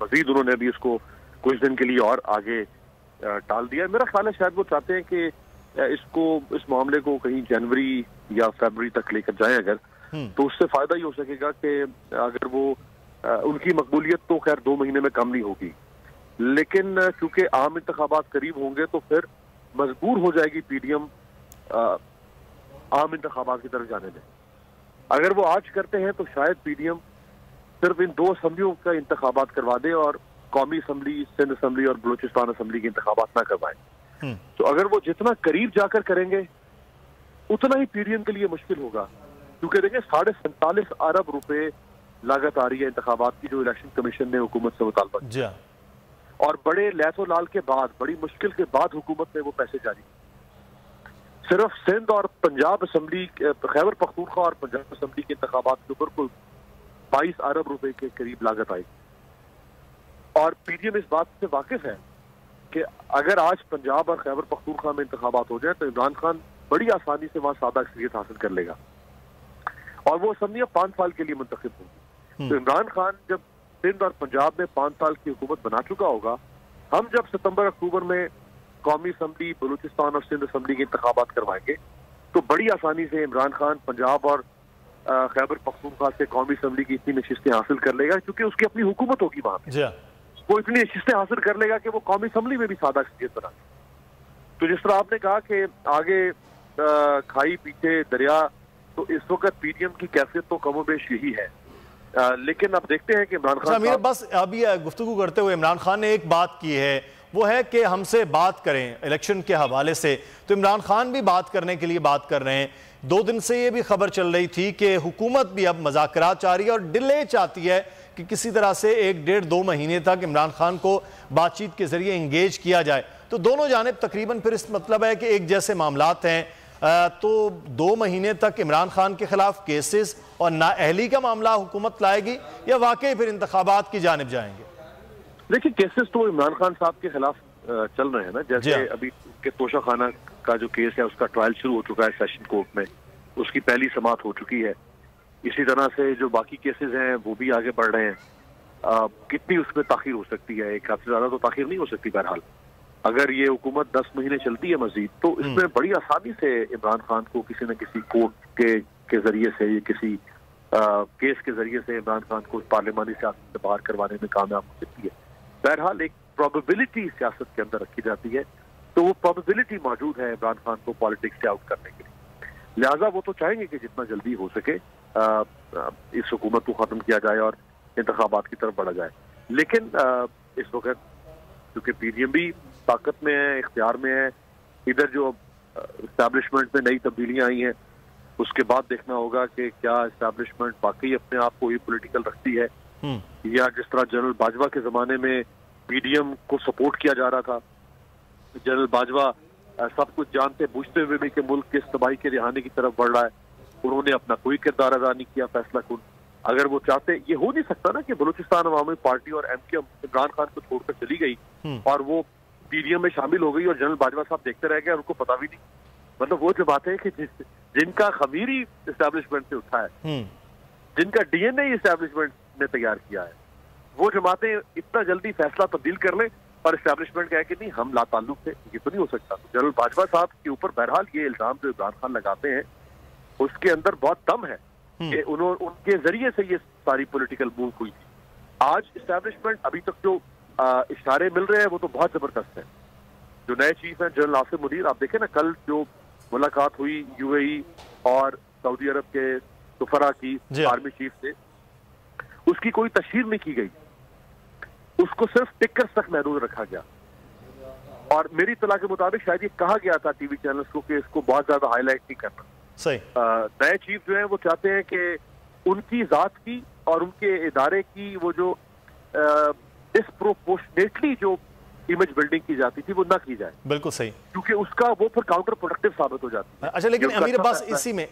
मजीद उन्होंने अभी इसको कुछ दिन के लिए और आगे टाल दिया। मेरा ख्याल है शायद वो चाहते हैं कि इस मामले को कहीं जनवरी या फरवरी तक लेकर जाएं अगर, तो उससे फायदा ही हो सकेगा कि अगर वो उनकी मकबूलियत तो खैर 2 महीने में कम नहीं होगी, लेकिन चूंकि आम इंतखाबात करीब होंगे तो फिर मजबूर हो जाएगी पीडीएम आम इंतखाबात की तरफ जाने में। अगर वो आज करते हैं तो शायद पीडीएम सिर्फ इन 2 असम्बलियों का इंतखाबात करवा दे और कौमी असम्बली, सिंध असम्बली और बलूचिस्तान असम्बली के इंतखाबात ना करवाएं। तो अगर वो जितना करीब जाकर करेंगे उतना ही पीडीएम के लिए मुश्किल होगा, क्योंकि देखिए 47.5 अरब रुपए लागत आ रही है इंतखाबात की, जो इलेक्शन कमीशन ने हुकूमत से मुतालबा किया, और बड़े लैसो लाल के बाद, बड़ी मुश्किल के बाद हुकूमत ने वो पैसे जारी। सिर्फ सिंध और पंजाब असम्बली, खैबर पख्तूनख्वा और पंजाब असम्बली के इंतखाबात के ऊपर कुल 22 अरब रुपए के करीब लागत आई। और पीडीएम इस बात से वाकिफ है कि अगर आज पंजाब और खैबर पख्तूनख्वा में इंतखाबात हो जाए तो इमरान खान बड़ी आसानी से वहां सादा अक्सरियत हासिल कर लेगा और वो असम्बलियां 5 साल के लिए मुंतखब होगी। तो इमरान खान जब सिंध और पंजाब में 5 साल की हुकूमत बना चुका होगा, हम जब सितंबर अक्टूबर में कौमी असम्बली, बलूचिस्तान और सिंध असम्बली के इंतखाबात करवाएंगे तो बड़ी आसानी से इमरान खान पंजाब और खैबर पख्तूनख्वा से कौमी असम्बली की इतनी नशिस्तें हासिल कर लेगा, क्योंकि उसकी अपनी हुकूमत होगी वहां पे। वो इतनी नशिस्तें हासिल कर लेगा कि वो कौमी असम्बली में भी सादा अक्सरियत बना। तो जिस तरह आपने कहा कि आगे खाई पीछे दरिया, तो इस वक्त पीडीएम की कैफियत तो कमोबेश यही है। लेकिन अब देखते हैं कि इमरान खान बस अभी गुफ्तगू करते हुए इमरान खान ने एक बात की है, वो है कि हमसे बात करें इलेक्शन के हवाले से। तो इमरान खान भी बात करने के लिए बात कर रहे हैं। 2 दिन से ये भी खबर चल रही थी कि हुकूमत भी अब मुज़ाकरात चाह रही है और डिले चाहती है कि किसी तरह से 1-1.5-2 महीने तक इमरान खान को बातचीत के जरिए इंगेज किया जाए। तो दोनों जानिब तकरीबन फिर इस मतलब है कि एक जैसे मामलात हैं, तो 2 महीने तक इमरान खान के खिलाफ केसेस और नाअहली का मामला हुकूमत लाएगी या वाकई फिर इंतखाबात की जानिब जाएंगे? देखिए, केसेस तो इमरान खान साहब के खिलाफ चल रहे हैं ना, जैसे अभी के तोशा खाना का जो केस है उसका ट्रायल शुरू हो चुका है सेशन कोर्ट में, उसकी पहली समाअत हो चुकी है। इसी तरह से जो बाकी केसेस हैं वो भी आगे बढ़ रहे हैं। कितनी उसमें ताखीर हो सकती है? एक हफ्ते से ज्यादा तो ताखीर नहीं हो सकती। बहरहाल अगर ये हुकूमत 10 महीने चलती है मजीद, तो इसमें बड़ी आसानी से इमरान खान को किसी न किसी कोर्ट के जरिए से या किसी केस के जरिए से इमरान खान को पार्लिमानी सियासत से बाहर करवाने में कामयाब हो सकती है। बहरहाल एक प्रोबेबिलिटी सियासत के अंदर रखी जाती है, तो वो प्रोबेबिलिटी मौजूद है इमरान खान को पॉलिटिक्स से आउट करने के लिए। लिहाजा वो तो चाहेंगे कि जितना जल्दी हो सके इस हुकूमत को खत्म किया जाए और इंतखाबात की तरफ बढ़ा जाए। लेकिन इस वक्त क्योंकि पीडीएम भी ताकत में है, इख्तियार में है, इधर जो इस्टेब्लिशमेंट में नई तब्दीलियां आई हैं उसके बाद देखना होगा कि क्या इस्टेब्लिशमेंट वाकई अपने आप को ये पॉलिटिकल रखती है, या जिस तरह जनरल बाजवा के जमाने में पीडीएम को सपोर्ट किया जा रहा था, जनरल बाजवा सब कुछ जानते बूझते हुए भी कि मुल्क किस तबाही के रिहाने की तरफ बढ़ रहा है, उन्होंने अपना कोई किरदार अदा नहीं किया फैसला कुन। अगर वो चाहते, ये हो नहीं सकता ना कि बलूचिस्तान अवामी पार्टी और एमक्यूएम इमरान खान को छोड़कर चली गई और वो पीडीएम में शामिल हो गई और जनरल बाजवा साहब देखते रह गए, उनको पता भी नहीं। मतलब वो जो बात है कि जिनका खमीर ही इस्टेब्लिशमेंट से उठा है, जिनका डीएनए इस्टेब्लिशमेंट ने तैयार किया है, वो जमातें इतना जल्दी फैसला तब्दील कर लें और इस्टेब्लिशमेंट कहे कि नहीं हम लाताल्लुक थे, ये तो नहीं हो सकता। तो जनरल बाजवा साहब के ऊपर बहरहाल ये इल्जाम जो इमरान खान लगाते हैं उसके अंदर बहुत दम है कि उनके जरिए से ये सारी पॉलिटिकल मूव हुई थी। आज इस्टेब्लिशमेंट अभी तक जो इशारे मिल रहे हैं वो तो बहुत जबरदस्त है। जो नए चीफ हैं जनरल आसिम मुनीर, आप देखें ना कल जो मुलाकात हुई यूएई और सऊदी अरब के सुफरा की आर्मी चीफ से, उसकी कोई तशहीर नहीं की गई, उसको सिर्फ टिकर्स तक महदूद रखा गया। और मेरी इत्तला के मुताबिक शायद ये कहा गया था टीवी चैनल्स को कि इसको बहुत ज्यादा हाईलाइट नहीं करना। सही। नए चीफ जो है वो चाहते हैं कि उनकी जात की और उनके इदारे की वो जो डिस्प्रोपोर्शनेटली जो इमेज बिल्डिंग की जाती थी वो ना की जाए। बिल्कुल सही, क्योंकि उसका वो फिर काउंटर प्रोडक्टिव साबित हो जाती है। अच्छा, लेकिन अमीर अब्बास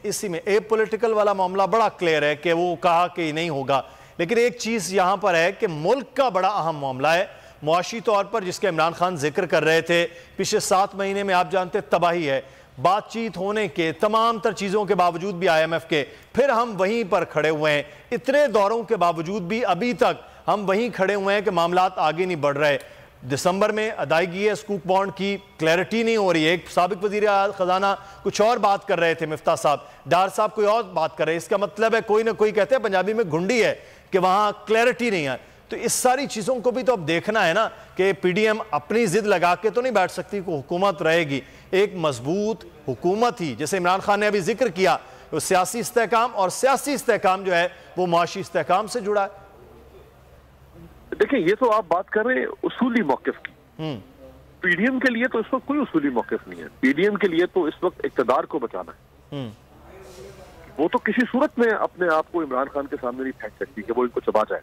इसी में ए पॉलिटिकल वाला मामला बड़ा क्लियर है कि वो कहा कि नहीं होगा, लेकिन एक चीज यहां पर है कि मुल्क का बड़ा अहम मामला है मुआशी तौर पर, जिसके इमरान खान जिक्र कर रहे थे। पिछले 7 महीने में आप जानते तबाही है, बातचीत होने के तमाम तर चीजों के बावजूद भी IMF के, फिर हम वहीं पर खड़े हुए हैं। इतने दौरों के बावजूद भी अभी तक हम वहीं खड़े हुए हैं कि मामला आगे नहीं बढ़ रहे। दिसंबर में अदायगी है स्कूक बॉन्ड की, क्लैरिटी नहीं हो रही है। एक साबिक वजीर खजाना कुछ और बात कर रहे थे, मिफ्ता साहब, डार साहब कोई और बात कर रहे हैं। इसका मतलब है कोई ना कोई, कहते हैं पंजाबी में घुंडी है, कि वहां क्लैरिटी नहीं है। तो इस सारी चीज़ों को भी तो अब देखना है ना कि पीडीएम अपनी जिद लगा के तो नहीं बैठ सकती कि हुकूमत रहेगी। एक मजबूत हुकूमत ही, जैसे इमरान खान ने अभी जिक्र किया, वो सियासी इस्तेहकाम, और सियासी इस्तेहकाम जो है वो माशी इस्तेहकाम से जुड़ा है। देखिए, ये तो आप बात कर रहे हैं उसूली मौक़िफ़ की। पीडीएम के लिए तो इस वक्त कोई उसूली मौक़िफ़ नहीं है। पीडीएम के लिए तो इस वक्त इक़्तिदार को बचाना है। वो तो किसी सूरत में अपने आप को इमरान खान के सामने नहीं फेंक सकती कि वो इनको चबा जाए।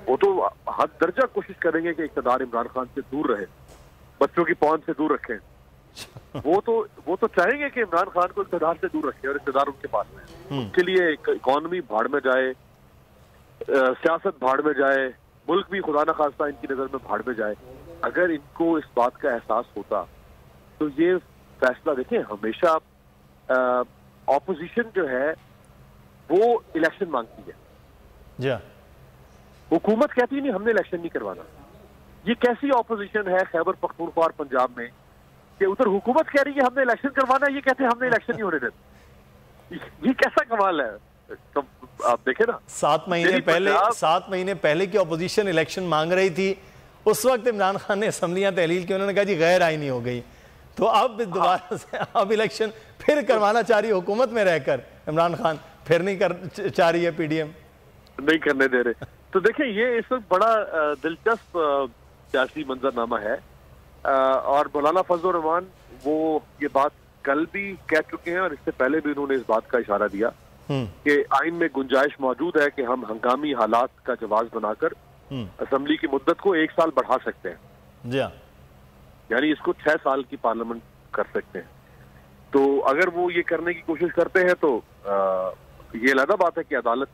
वो तो हद दर्जा कोशिश करेंगे कि इक़्तिदार इमरान खान से दूर रहे, बच्चों की पहुंच से दूर रखें। वो तो चाहेंगे कि इमरान खान को इक़्तिदार से दूर रखें और इक़्तिदार उनके पास में। उनके लिए इकॉनमी भाड़ में जाए, सियासत भाड़ में जाए, मुल्क भी खुदा न खास्ता इनकी नजर में भाड़ में जाए। अगर इनको इस बात का एहसास होता तो ये फैसला, देखें, हमेशा ऑपोजिशन जो है वो इलेक्शन मांगती है। जी, हुकूमत कहती नहीं हमने इलेक्शन नहीं करवाना। ये कैसी ऑपोजिशन है खैबर पख्तूनख्वा और पंजाब में कि उधर हुकूमत कह रही है हमने इलेक्शन करवाना, ये कहते हैं हमने इलेक्शन नहीं होने देना। ये कैसा कमाल है? तो आप देखें ना, 7 महीने पहले की ऑपोजिशन इलेक्शन मांग रही थी। उस वक्त इमरान खान ने असम्बलियां तहलील की, उन्होंने कहा जी गैर आईनी हो गई। तो अब दोबारा से अब इलेक्शन फिर करवाना चाह रही है हुकूमत में रहकर इमरान खान, फिर नहीं कर चाह रही है पीडीएम, नहीं करने दे रहे। तो देखिए, ये इस वक्त बड़ा दिलचस्प सियासी मंजरनामा है। और मौलाना फजल रहमान वो ये बात कल भी कह चुके हैं और इससे पहले भी उन्होंने इस बात का इशारा दिया कि आइन में गुंजाइश मौजूद है कि हम हंगामी हालात का जवाब बनाकर असेंबली की मुद्दत को 1 साल बढ़ा सकते हैं। यानी इसको 6 साल की पार्लियामेंट कर सकते हैं। तो अगर वो ये करने की कोशिश करते हैं तो ये अलग बात है कि अदालत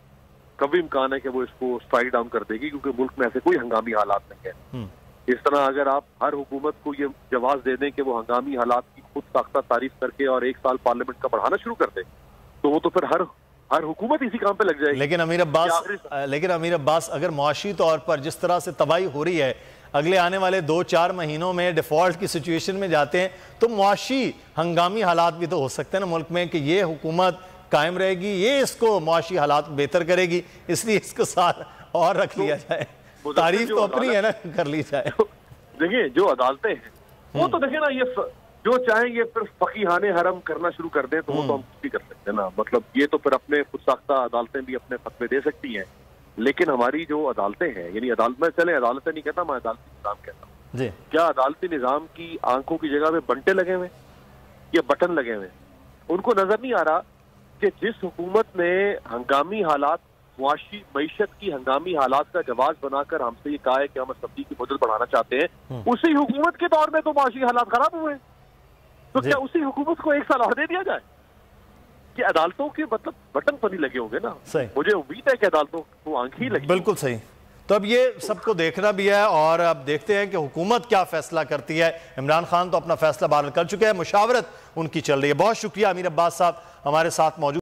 कभी इम्कान है कि वो इसको स्ट्राइक डाउन कर देगी, क्योंकि मुल्क में ऐसे कोई हंगामी हालात नहीं है। इस तरह अगर आप हर हुकूमत को ये जवाब दे दें कि वो हंगामी हालात की खुद साख्ता तारीफ करके और 1 साल पार्लियामेंट का बढ़ाना शुरू कर दे, तो वो तो फिर हर हुकूमत इसी काम पे लग जाएगी। लेकिन अमीर अब्बास अगर मुआशी तौर पर जिस तरह से तबाही हो रही है, अगले आने वाले 2-4 महीनों में डिफॉल्ट की सिचुएशन में जाते हैं, तो मुआशी हंगामी हालात भी तो हो सकते हैं ना मुल्क में, कि ये हुकूमत कायम रहेगी, ये इसको मुआशी हालात बेहतर करेगी, इसलिए इसको साथ और रख लिया जाए। तारीफ तो अपनी है ना, कर ली जाए। देखिए, जो अदालतें हैं वो तो देखिए ना, ये जो चाहेंगे फिर फकीहाने हरम करना शुरू कर दें तो वो तो हम भी कर सकते हैं ना। मतलब ये तो फिर अपने खुद साख्ता अदालतें भी अपने फतवे दे सकती हैं, लेकिन हमारी जो अदालतें हैं, यानी अदालत में चले, अदालतें नहीं कहता, मैं अदालती निज़ाम कहता हूँ। क्या अदालती निज़ाम की आंखों की जगह में बंटे लगे हुए या बटन लगे हुए? उनको नजर नहीं आ रहा कि जिस हुकूमत ने हंगामी हालात, मुआशी मईशत की हंगामी हालात का जवाब बनाकर हमसे ये कहा है कि हम असेंबली की मुद्दत बढ़ाना चाहते हैं, उसी हुकूमत के दौर में तो मुआशी हालात खराब हुए। तो क्या उसी हुकूमत को 1 साल और दे दिया जाए? कि अदालतों के मतलब बटन पर नहीं लगे होंगे ना। मुझे उम्मीद है कि अदालतों को आंख ही लगी। बिल्कुल सही। तो अब ये सबको देखना भी है और अब देखते हैं कि हुकूमत क्या फैसला करती है। इमरान खान तो अपना फैसला बाहर कर चुके हैं, मुशावरत उनकी चल रही है। बहुत शुक्रिया अमीर अब्बास साहब हमारे साथ मौजूद।